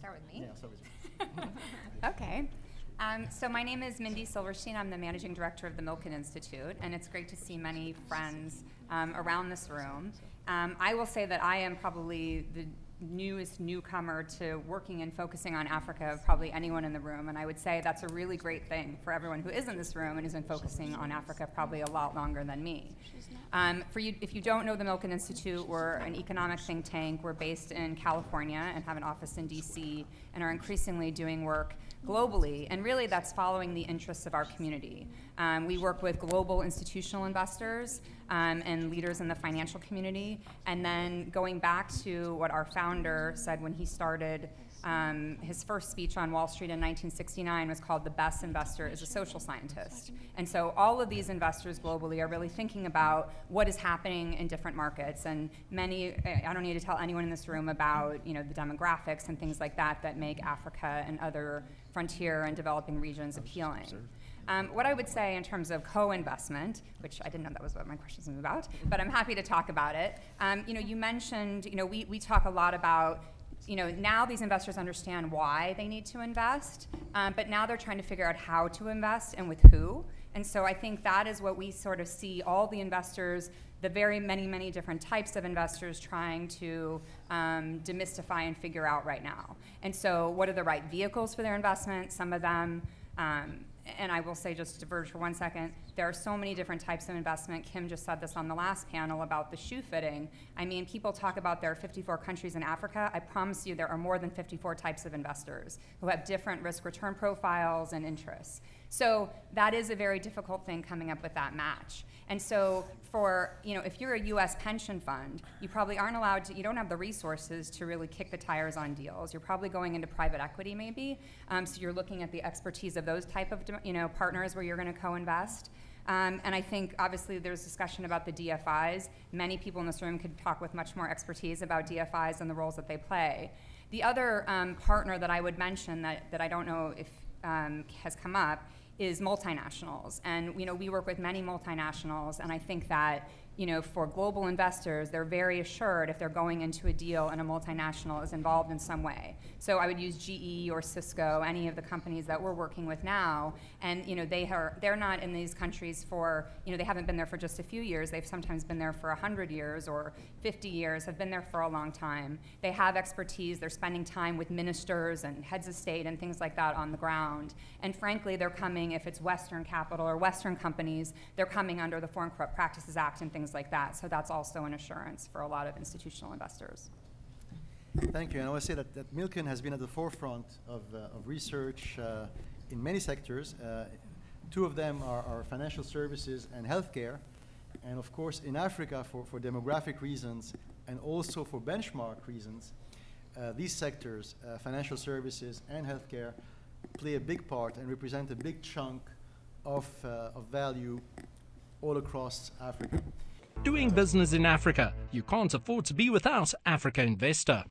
start with me? Yeah, start with you. Okay. So my name is Mindy Silverstein. I'm the managing director of the Milken Institute, and it's great to see many friends around this room. I will say that I am probably the newest newcomer to working and focusing on Africa of probably anyone in the room, and I would say that's a really great thing for everyone who is in this room and has been focusing on Africa probably a lot longer than me. For you, if you don't know the Milken Institute, we're an economic think tank. We're based in California and have an office in DC and are increasingly doing work globally, and really that's following the interests of our community. We work with global institutional investors and leaders in the financial community, and then going back to what our founder said when he started his first speech on Wall Street in 1969 was called "The Best Investor is a Social Scientist." And so all of these investors globally are really thinking about what is happening in different markets, and many, I don't need to tell anyone in this room about the demographics and things like that that make Africa and other frontier and developing regions appealing. What I would say in terms of co-investment, which I didn't know that was what my question was about, but I'm happy to talk about it. You mentioned, we talk a lot about, now these investors understand why they need to invest, but now they're trying to figure out how to invest and with who. And so I think that is what we sort of see all the investors, the very many different types of investors trying to demystify and figure out right now. And so what are the right vehicles for their investment? Some of them, and I will say, just to diverge for 1 second, there are so many different types of investment. Kim just said this on the last panel about the shoe fitting. I mean, people talk about there are 54 countries in Africa. I promise you there are more than 54 types of investors who have different risk-return profiles and interests. So that is a very difficult thing, coming up with that match. And so for, if you're a US pension fund, you probably aren't allowed to, you don't have the resources to really kick the tires on deals. You're probably going into private equity maybe. So you're looking at the expertise of those type of partners where you're going to co-invest. And I think obviously there's discussion about the DFIs. Many people in this room could talk with much more expertise about DFIs and the roles that they play. The other partner that I would mention that I don't know if has come up is multinationals. And we work with many multinationals, and I think that for global investors, they're very assured if they're going into a deal and a multinational is involved in some way. So I would use GE or Cisco, any of the companies that we're working with now, and they're not in these countries for, they haven't been there for just a few years. They've sometimes been there for 100 years or 50 years, have been there for a long time. They have expertise. They're spending time with ministers and heads of state and things like that on the ground. And frankly, they're coming, if it's Western capital or Western companies, they're coming under the Foreign Corrupt Practices Act and things like that. So that's also an assurance for a lot of institutional investors. Thank you. And I want to say that Milken has been at the forefront of research in many sectors. Two of them are financial services and healthcare. And of course, in Africa, for demographic reasons and also for benchmark reasons, these sectors, financial services and healthcare, play a big part and represent a big chunk of value all across Africa. Doing business in Africa, you can't afford to be without Africa Investor.